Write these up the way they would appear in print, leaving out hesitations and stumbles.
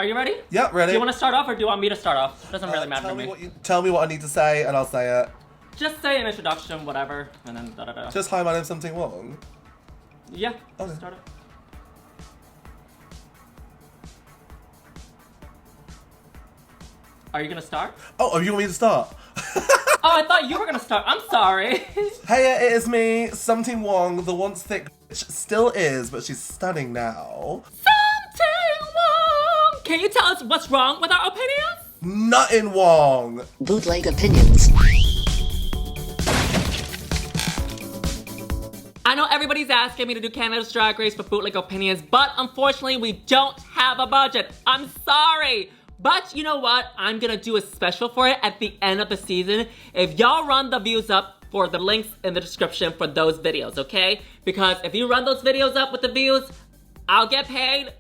Are you ready? Yeah, ready. Do you want to start off or do you want me to start off? Doesn't really matter to me. Tell me what I need to say and I'll say it. Just say an introduction, whatever, and then da-da-da. Just hi, my name's Ting Wong. Yeah, okay. Start it. Are you gonna start? Oh, you want me to start? Oh, I thought you were gonna start. I'm sorry. Hey, it is me, Ting Wong, the once thick bitch. Still is, but she's stunning now. Ting Wong! Can you tell us what's wrong with our opinions? Nothing Wong. Bootleg Opinions. I know everybody's asking me to do Canada's Drag Race for Bootleg Opinions, but unfortunately we don't have a budget. I'm sorry. But you know what? I'm gonna do a special for it at the end of the season. If y'all run the views up for the links in the description for those videos, okay? Because if you run those videos up with the views, I'll get paid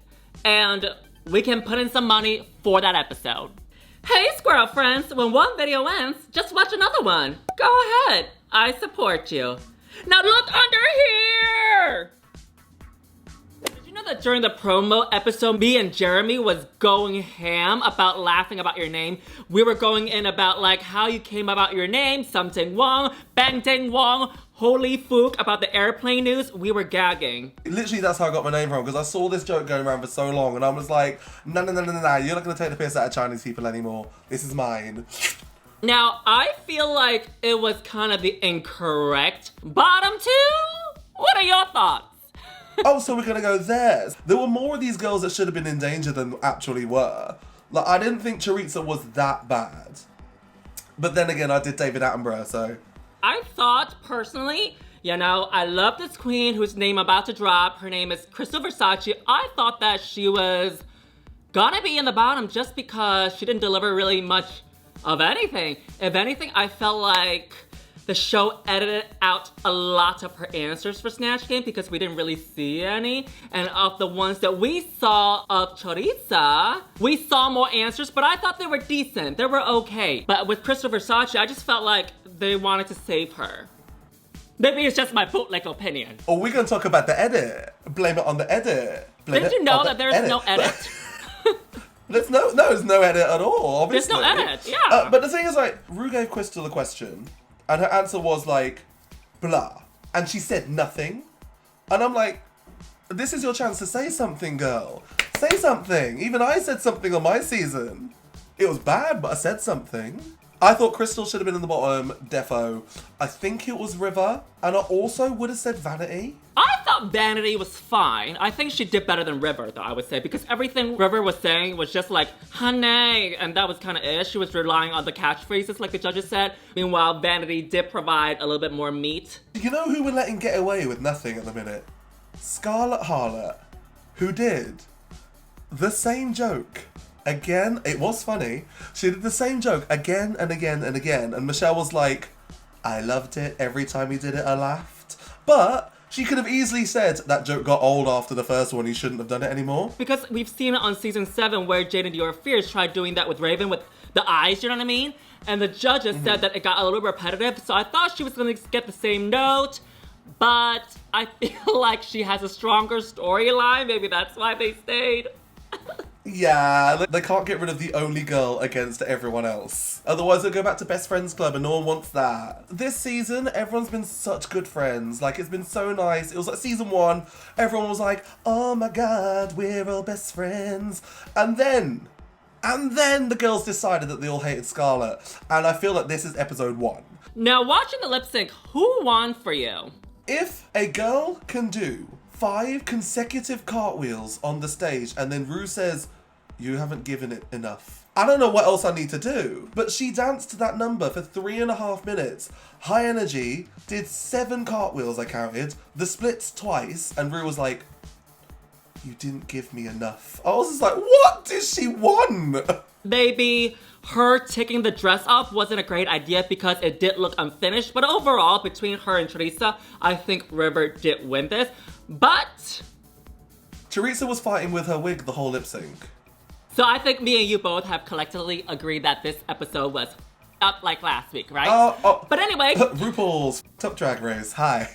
and we can put in some money for that episode. Hey squirrel friends, when one video ends, just watch another one. Go ahead, I support you. Now look under here! Did you know that during the promo episode, me and Jeremy was going ham about laughing about your name? We were going in about like how you came about your name, something Wong, bang ting Wong, holy fook, about the airplane news. We were gagging. Literally, that's how I got my name from, because I saw this joke going around for so long, and I was like, no, you're not gonna take the piss out of Chinese people anymore. This is mine. Now, I feel like it was kind of the incorrect bottom two. What are your thoughts? Oh, so we're gonna go there. There were more of these girls that should have been in danger than actually were. Like, I didn't think Choriza was that bad. But then again, I did David Attenborough, so. I thought, personally, you know, I love this queen whose name I'm about to drop. Her name is Krystal Versace. I thought that she was gonna be in the bottom just because she didn't deliver really much of anything. If anything, I felt like the show edited out a lot of her answers for Snatch Game because we didn't really see any. And of the ones that we saw of Choriza, we saw more answers, but I thought they were decent. They were okay. But with Krystal Versace, I just felt like they wanted to save her. Maybe it's just my bootleg opinion. Oh, we're gonna talk about the edit. Blame it on the edit. Didn't you know that there's no edit? There's no edit at all, obviously. There's no edit, yeah. But the thing is, like, Rue gave Krystal a question, and her answer was like, blah. And she said nothing. And I'm like, this is your chance to say something, girl. Say something. Even I said something on my season. It was bad, but I said something. I thought Krystal should have been in the bottom, defo. I think it was River, and I also would have said Vanity. I thought Vanity was fine. I think she did better than River, though, I would say, because everything River was saying was just like, honey, and that was kind of it. She was relying on the catchphrases, like the judges said. Meanwhile, Vanity did provide a little bit more meat. You know who we're letting get away with nothing at the minute? Scarlett Harlett, who did the same joke. Again, it was funny. She did the same joke again and again and again. And Michelle was like, I loved it. Every time he did it, I laughed. But she could have easily said that joke got old after the first one. He shouldn't have done it anymore. Because we've seen it on season 7 where Jaden Dior Fierce tried doing that with Raven with the eyes, you know what I mean? And the judges said that it got a little repetitive. So I thought she was going to get the same note. But I feel like she has a stronger storyline. Maybe that's why they stayed. Yeah, they can't get rid of the only girl against everyone else. Otherwise they'll go back to Best Friends Club and no one wants that. This season, everyone's been such good friends. Like, it's been so nice. It was like season 1, everyone was like, oh my god, we're all best friends. And then the girls decided that they all hated Scarlett. And I feel like this is episode 1. Now, watching the lip sync, who won for you? If a girl can do 5 consecutive cartwheels on the stage and then Rue says, you haven't given it enough. I don't know what else I need to do. But she danced to that number for 3.5 minutes. High energy, did 7 cartwheels, I counted. The splits twice, and Rue was like, you didn't give me enough. I was just like, what did she want? Maybe her taking the dress off wasn't a great idea because it did look unfinished. But overall, between her and Choriza, I think River did win this. But Choriza was fighting with her wig the whole lip sync. So I think me and you both have collectively agreed that this episode was up like last week, right? But anyway. RuPaul's Top Drag Race, hi.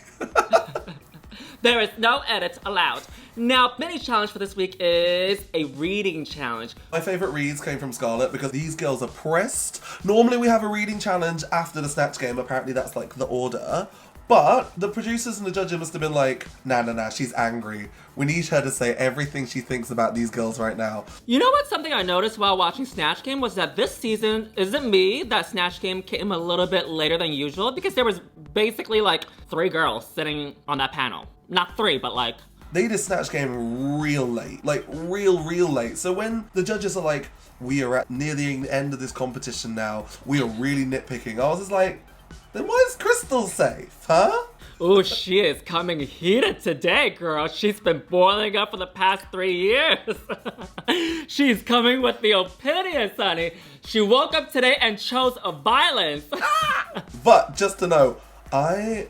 There is no edit allowed. Now, mini challenge for this week is a reading challenge. My favourite reads came from Scarlett because these girls are pressed. Normally we have a reading challenge after the Snatch game. Apparently that's like the order. But the producers and the judges must have been like, nah, she's angry. We need her to say everything she thinks about these girls right now. You know what? Something I noticed while watching Snatch Game was that this season, isn't me, that Snatch Game came a little bit later than usual because there was basically like 3 girls sitting on that panel. Not 3, but like... They did Snatch Game real late, like real late. So when the judges are like, we are at near the end of this competition now, we are really nitpicking, I was just like, then why is Krystal safe, huh? Oh, she is coming heated today, girl. She's been boiling up for the past 3 years. She's coming with the opinions, honey. She woke up today and chose violence. But just to know, I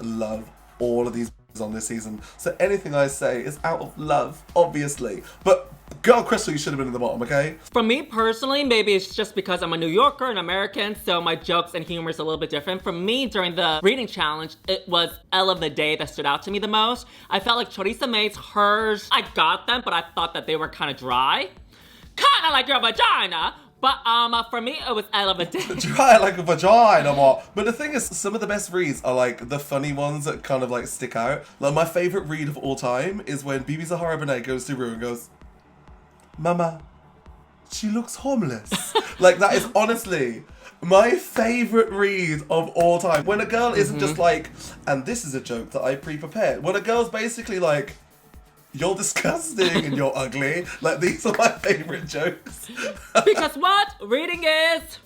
love all of these on this season. So anything I say is out of love, obviously. But girl Krystal, you should have been in the bottom, okay? For me personally, maybe it's just because I'm a New Yorker and American, so my jokes and humor is a little bit different. For me, during the reading challenge, it was Elle of the Day that stood out to me the most. I felt like Choriza made hers, I got them, but I thought that they were kind of dry. Kind of like your vagina. But for me, it was Elle of the Day. Dry like a vagina, what? But the thing is, some of the best reads are like the funny ones that kind of like stick out. Like my favorite read of all time is when Bibi Zahara Benet goes to Rue and goes, Mama, she looks homeless. Like that is honestly my favorite read of all time. When a girl isn't just like, and this is a joke that I pre-prepared. When a girl's basically like, you're disgusting and you're ugly. Like these are my favorite jokes. Because what? Reading is...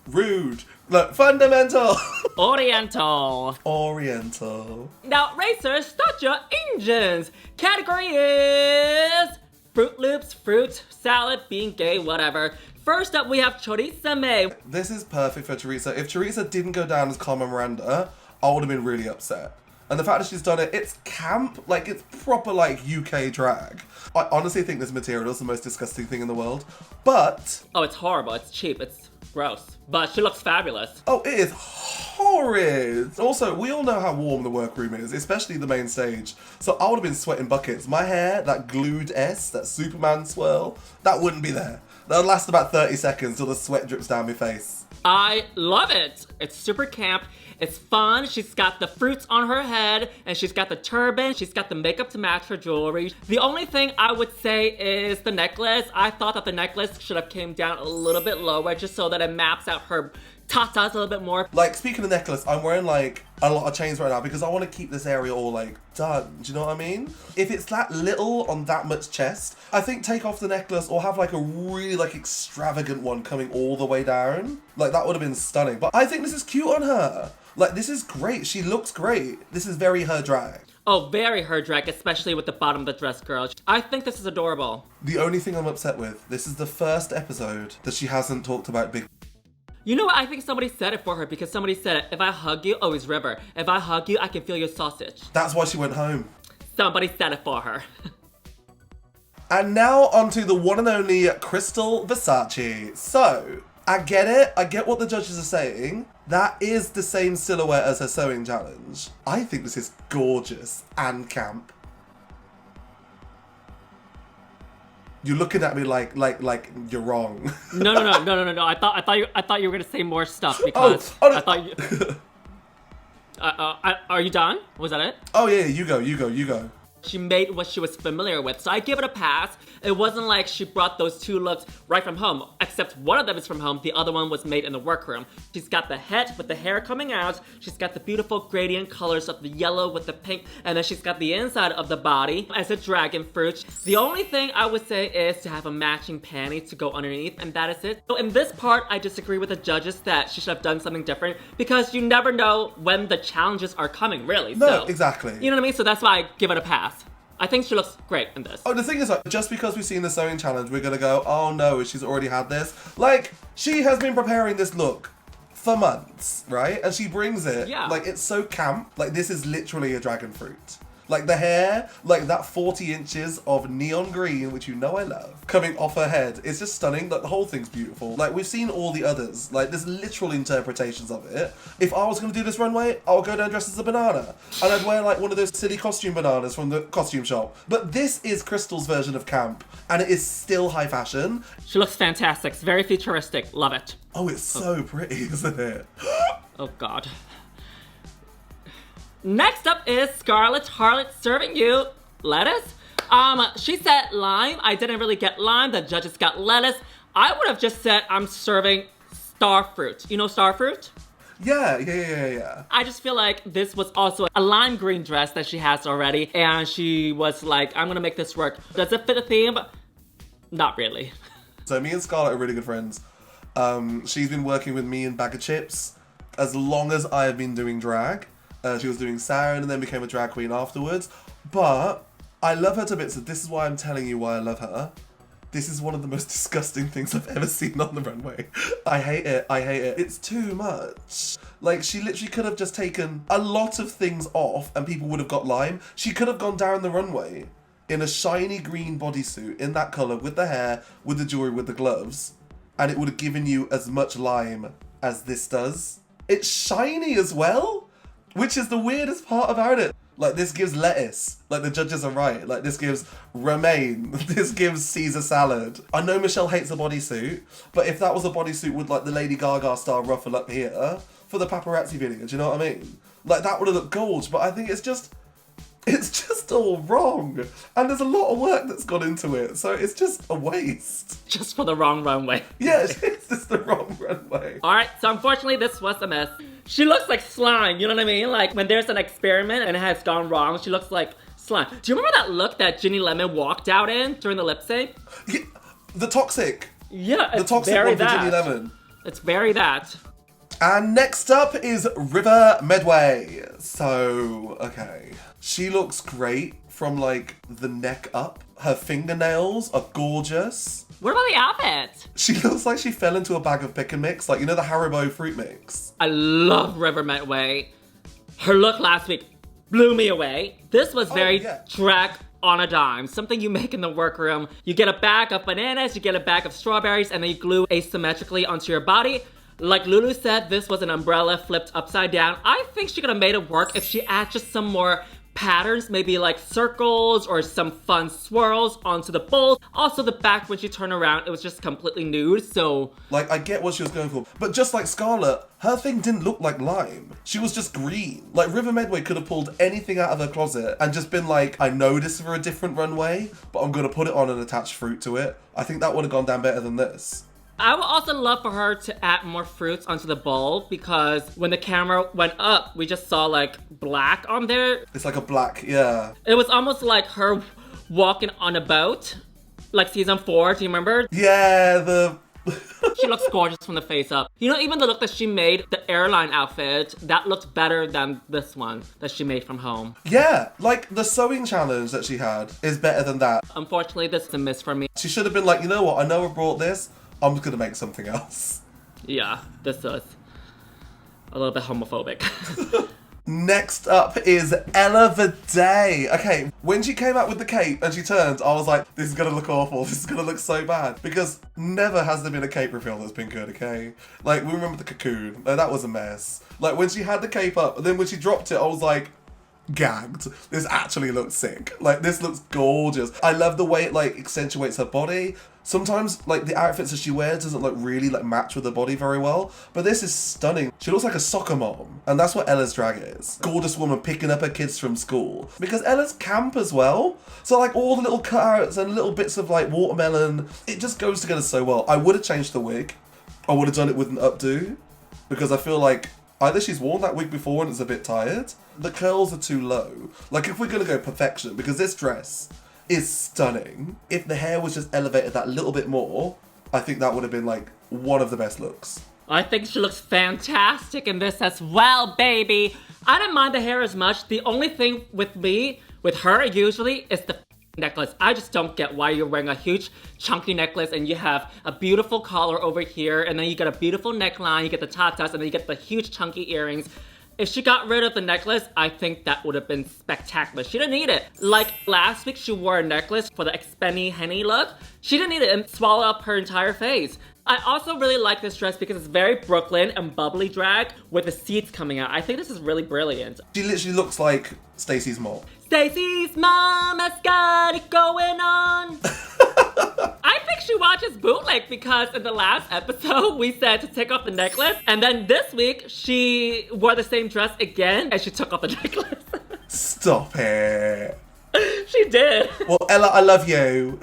rude. Like fundamental. Oriental. Oriental. Now, racers, start your engines. Category is... Fruit Loops, fruit, salad, being gay, whatever. First up, we have Choriza May. This is perfect for Choriza. If Choriza didn't go down as Carmen Miranda, I would have been really upset. And the fact that she's done it, it's camp, like it's proper like UK drag. I honestly think this material is the most disgusting thing in the world, but... Oh, it's horrible, it's cheap, it's gross. But she looks fabulous. Oh, it is horrid. Also, we all know how warm the workroom is, especially the main stage. So I would have been sweating buckets. My hair, that glued S, that Superman swirl, that wouldn't be there. That would last about 30 seconds till the sweat drips down my face. I love it. It's super camp. It's fun. She's got the fruits on her head and she's got the turban. She's got the makeup to match her jewelry. The only thing I would say is the necklace. I thought that the necklace should have came down a little bit lower just so that it maps out her tatas a little bit more. Like, speaking of necklace, I'm wearing like a lot of chains right now because I want to keep this area all like done. Do you know what I mean? If it's that little on that much chest, I think take off the necklace or have like a really like extravagant one coming all the way down. Like that would have been stunning. But I think this is cute on her. Like this is great. She looks great. This is very her drag. Oh, very her drag, especially with the bottom of the dress, girl. I think this is adorable. The only thing I'm upset with, this is the first episode that she hasn't talked about big. You know what? I think somebody said it for her because somebody said it. If I hug you, oh, it's River. If I hug you, I can feel your sausage. That's why she went home. Somebody said it for her. And now onto the one and only Krystal Versace. So, I get it. I get what the judges are saying. That is the same silhouette as her sewing challenge. I think this is gorgeous and camp. You're looking at me like you're wrong. No. I thought you were gonna say more stuff because no. I thought you. Are you done? Was that it? Oh yeah, you go. She made what she was familiar with, so I give it a pass. It wasn't like she brought those 2 looks right from home, except one of them is from home, the other one was made in the workroom. She's got the head with the hair coming out, she's got the beautiful gradient colors of the yellow with the pink, and then she's got the inside of the body as a dragon fruit. The only thing I would say is to have a matching panty to go underneath, and that is it. So in this part, I disagree with the judges that she should have done something different, because you never know when the challenges are coming, really. No, exactly. You know what I mean? So that's why I give it a pass. I think she looks great in this. Oh, the thing is, like, just because we've seen the sewing challenge, we're gonna go, oh no, she's already had this. Like, she has been preparing this look for months, right? And she brings it. Yeah. Like, it's so camp. Like, this is literally a dragon fruit. Like the hair, like that 40 inches of neon green, which you know I love, coming off her head. It's just stunning. Like the whole thing's beautiful. Like we've seen all the others. Like there's literal interpretations of it. If I was going to do this runway, I would go down dressed as a banana. And I'd wear like one of those silly costume bananas from the costume shop. But this is Krystal's version of camp. And it is still high fashion. She looks fantastic. It's very futuristic. Love it. Oh, it's so pretty, isn't it? Oh, God. Next up is Scarlett. Harlett serving you lettuce. She said lime. I didn't really get lime. The judges got lettuce. I would have just said I'm serving star fruit. You know star fruit? Yeah. I just feel like this was also a lime green dress that she has already. And she was like, I'm gonna make this work. Does it fit the theme? Not really. So me and Scarlett are really good friends. She's been working with me in Bag of Chips as long as I have been doing drag. She was doing Siren and then became a drag queen afterwards. But I love her to bits, and this is why I'm telling you why I love her. This is one of the most disgusting things I've ever seen on the runway. I hate it. It's too much. Like, she literally could have just taken a lot of things off and people would have got lime. She could have gone down the runway in a shiny green bodysuit in that colour with the hair, with the jewellery, with the gloves, and it would have given you as much lime as this does. It's shiny as well, which is the weirdest part about it. Like, this gives lettuce. Like, the judges are right. Like, this gives romaine. This gives Caesar salad. I know Michelle hates a bodysuit, but if that was a bodysuit with, like, the Lady Gaga style ruffle up here for the paparazzi video, do you know what I mean? Like, that would have looked gorgeous, but I think it's just all wrong. And there's a lot of work that's gone into it, so it's just a waste. Just for the wrong runway. Yeah, it's just the wrong runway. Alright, so unfortunately this was a mess. She looks like slime, you know what I mean? Like when there's an experiment and it has gone wrong, she looks like slime. Do you remember that look that Ginny Lemon walked out in during the lip sync? Yeah, the toxic. Yeah, it's the toxic very one for that. Ginny Lemon. It's very that. And next up is River Medway. So, okay. She looks great from like the neck up. Her fingernails are gorgeous. What about the outfit? She looks like she fell into a bag of pick and mix. Like, you know the Haribo fruit mix? I love River Medway. Her look last week blew me away. This was very drag on a dime. Something you make in the workroom. You get a bag of bananas, you get a bag of strawberries, and then you glue asymmetrically onto your body. Like Lulu said, this was an umbrella flipped upside down. I think she could have made it work if she added just some more patterns, maybe like circles or some fun swirls onto the bowl. Also the back, when she turned around, it was just completely nude, so... Like, I get what she was going for. But just like Scarlett, her thing didn't look like lime. She was just green. Like, River Medway could have pulled anything out of her closet and just been like, I know this is for a different runway, but I'm going to put it on and attach fruit to it. I think that would have gone down better than this. I would also love for her to add more fruits onto the bowl, because when the camera went up, we just saw like black on there. It's like a black, yeah. It was almost like her walking on a boat, like season 4, do you remember? Yeah, She looks gorgeous from the face up. You know, even the look that she made, the airline outfit, that looked better than this one that she made from home. Yeah, like the sewing challenge that she had is better than that. Unfortunately, this is a miss for me. She should have been like, you know what, I know I brought this, I'm just gonna make something else. Yeah, this is a little bit homophobic. Next up is Ella Vaday. Okay, when she came out with the cape and she turned, I was like, this is gonna look awful. This is gonna look so bad. Because never has there been a cape reveal that's been good, okay? Like, we remember the cocoon. Like, that was a mess. Like, when she had the cape up, and then when she dropped it, I was like, gagged. This actually looks sick. Like, this looks gorgeous. I love the way it, like, accentuates her body. Sometimes, like, the outfits that she wears doesn't, like, really, like, match with her body very well. But this is stunning. She looks like a soccer mom. And that's what Ella's drag is. Gorgeous woman picking up her kids from school. Because Ella's camp as well. So, like, all the little cutouts and little bits of, like, watermelon, it just goes together so well. I would have changed the wig. I would have done it with an updo. Because I feel like either she's worn that wig before and it's a bit tired. The curls are too low. Like, if we're going to go perfection, because this dress is stunning. If the hair was just elevated that little bit more, I think that would have been like one of the best looks. I think she looks fantastic in this as well, baby. I didn't mind the hair as much. The only thing with me, with her usually, is the necklace. I just don't get why you're wearing a huge chunky necklace and you have a beautiful collar over here and then you get a beautiful neckline, you get the tatas, and then you get the huge chunky earrings. If she got rid of the necklace, I think that would have been spectacular. She didn't need it. Like last week, she wore a necklace for the Expenny Henny look. She didn't need it and swallow up her entire face. I also really like this dress because it's very Brooklyn and bubbly drag with the seats coming out. I think this is really brilliant. She literally looks like Stacey's mom. Stacey's mom has got it going on. I think she watches Bootleg because in the last episode, we said to take off the necklace. And then this week, she wore the same dress again and she took off the necklace. Stop it. She did. Well, Ella, I love you.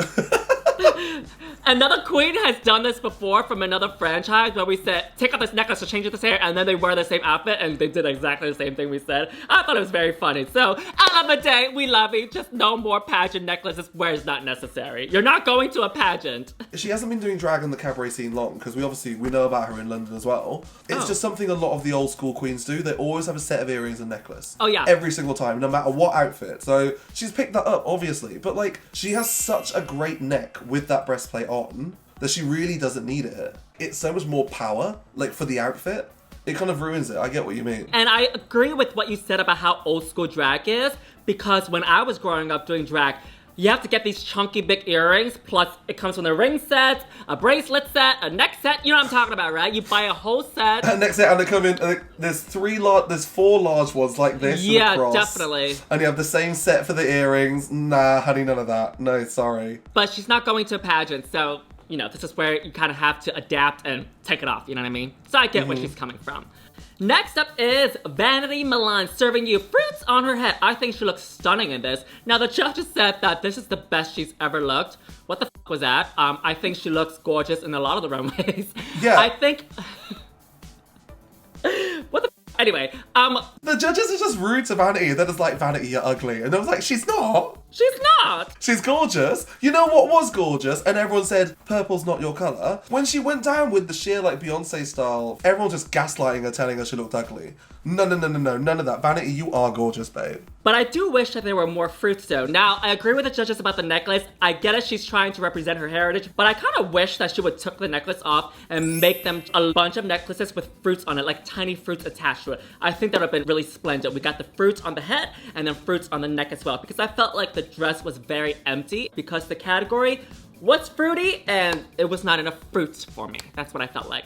Another queen has done this before from another franchise where we said, take off this necklace or change this hair, and then they wear the same outfit, and they did exactly the same thing we said. I thought it was very funny. So, I love Vaday, we love you. Just no more pageant necklaces where it's not necessary. You're not going to a pageant. She hasn't been doing drag in the cabaret scene long, because we know about her in London as well. It's just something a lot of the old school queens do. They always have a set of earrings and necklace. Oh, yeah. Every single time, no matter what outfit. So, she's picked that up, obviously. But, like, she has such a great neck with that breastplate on that she really doesn't need it. It's so much more power, like, for the outfit. It kind of ruins it. I get what you mean. And I agree with what you said about how old school drag is, because when I was growing up doing drag, you have to get these chunky big earrings, plus it comes with a ring set, a bracelet set, a neck set. You know what I'm talking about, right? You buy a whole set. A neck set, and they come in, and there's 4 large ones like this. Yeah, and a cross, definitely. And you have the same set for the earrings. Nah, honey, none of that. No, sorry. But she's not going to a pageant, so, you know, this is where you kind of have to adapt and take it off, you know what I mean? So I get where she's coming from. Next up is Vanity Milan serving you fruits on her head. I think she looks stunning in this. Now, the judges said that this is the best she's ever looked. What the f was that? I think she looks gorgeous in a lot of the runways. Yeah. I think... What the f? Anyway, The judges are just rude to Vanity. They're just like, Vanity, you're ugly. And I was like, she's not. She's not. She's gorgeous. You know what was gorgeous? And everyone said, purple's not your colour. When she went down with the sheer, like, Beyonce style, everyone just gaslighting her, telling her she looked ugly. No, none of that. Vanity, you are gorgeous, babe. But I do wish that there were more fruits, though. Now, I agree with the judges about the necklace. I get it, she's trying to represent her heritage, but I kind of wish that she would took the necklace off and make them a bunch of necklaces with fruits on it, like tiny fruits attached to it. I think that would have been really splendid. We got the fruits on the head and then fruits on the neck as well, because I felt like the dress was very empty because the category was fruity and it was not enough fruits for me. That's what I felt like.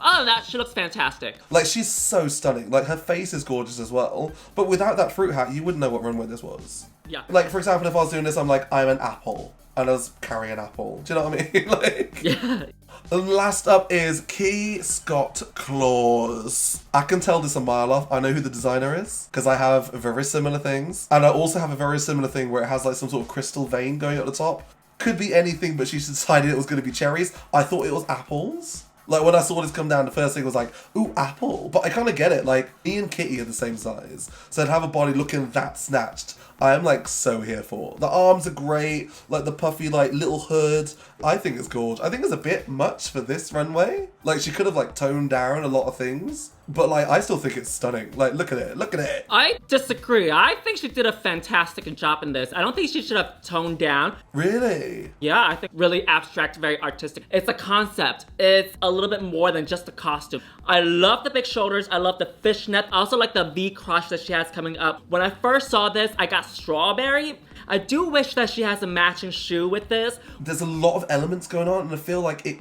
Other than that, she looks fantastic. Like, she's so stunning. Like, her face is gorgeous as well. But without that fruit hat, you wouldn't know what runway this was. Yeah. Like, for example, if I was doing this, I'm like, I'm an apple. And I was carrying an apple. Do you know what I mean? Like... Yeah. And last up is Key Scott-Claus. I can tell this a mile off. I know who the designer is, because I have very similar things. And I also have a very similar thing where it has, like, some sort of crystal vein going at the top. Could be anything, but she decided it was going to be cherries. I thought it was apples. Like, when I saw this come down, the first thing was like, ooh, apple. But I kind of get it. Like, me and Kitty are the same size. So to have a body looking that snatched, I am, like, so here for. The arms are great. Like, the puffy, like, little hood. I think it's gorgeous. I think it's a bit much for this runway. Like, she could have, like, toned down a lot of things. But, like, I still think it's stunning. Like, look at it. Look at it. I disagree. I think she did a fantastic job in this. I don't think she should have toned down. Really? Yeah, I think really abstract, very artistic. It's a concept. It's a little bit more than just a costume. I love the big shoulders. I love the fishnet. I also like the V crotch that she has coming up. When I first saw this, I got strawberry. I do wish that she has a matching shoe with this. There's a lot of elements going on, and I feel like it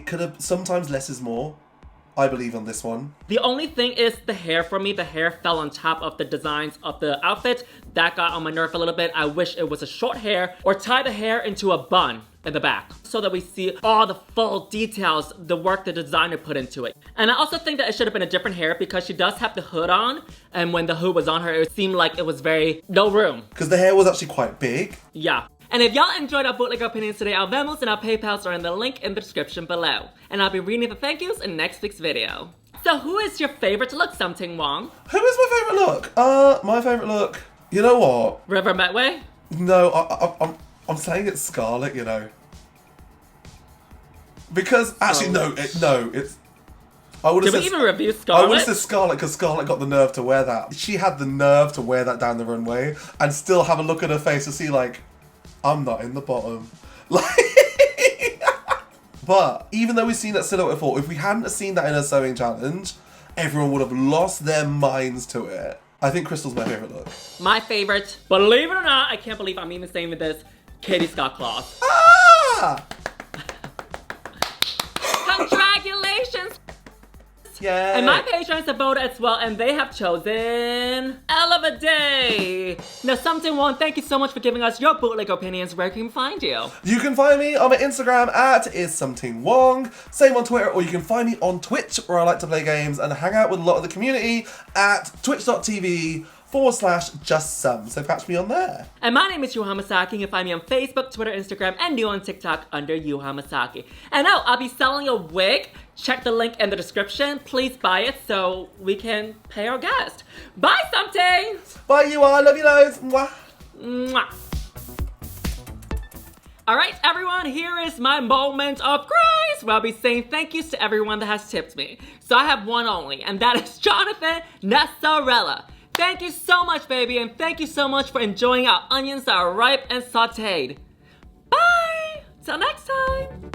could have... Sometimes less is more. I believe on this one. The only thing is the hair for me. The hair fell on top of the designs of the outfit. That got on my nerve a little bit. I wish it was a short hair or tie the hair into a bun in the back so that we see all the full details, the work the designer put into it. And I also think that it should have been a different hair because she does have the hood on. And when the hood was on her, it seemed like it was no room. Because the hair was actually quite big. Yeah. And if y'all enjoyed our Bootleg Opinions today, our Venmos and our PayPals are in the link in the description below. And I'll be reading the thank yous in next week's video. So who is your favorite look, Ting Wong? Who is my favourite look? My favourite look... You know what? River Medway? No, I'm saying it's Scarlett, you know. Because, actually, it's... Did we even review Scarlett? I would have said Scarlett because Scarlett got the nerve to wear that. She had the nerve to wear that down the runway and still have a look at her face to see, like, I'm not in the bottom. Like, but even though we've seen that silhouette before, if we hadn't seen that in her sewing challenge, everyone would have lost their minds to it. I think Krystal's my favorite look. My favorite, believe it or not, I can't believe I'm even saying with this, Katie Scott-Claus. Ah! Congratulations! Yeah. And my patrons have voted as well, and they have chosen Vaday. Now, Ting Wong, thank you so much for giving us your bootleg opinions. Where can we find you? You can find me on my Instagram at @Ting Same on Twitter, or you can find me on Twitch, where I like to play games and hang out with a lot of the community at twitch.tv/justsome. So catch me on there. And my name is Yuhua Hamasaki. You can find me on Facebook, Twitter, Instagram, and new on TikTok under Yuhua Hamasaki. And oh, I'll be selling a wig. Check the link in the description. Please buy it so we can pay our guest. Bye, Ting! Bye, Yuhua. Love you loads. Mwah. Mwah. Alright, everyone, here is my moment of grace, where I'll be saying thank yous to everyone that has tipped me. So I have one only, and that is Jonathan Nessarella. Thank you so much, baby, and thank you so much for enjoying our onions that are ripe and sauteed. Bye! Till next time!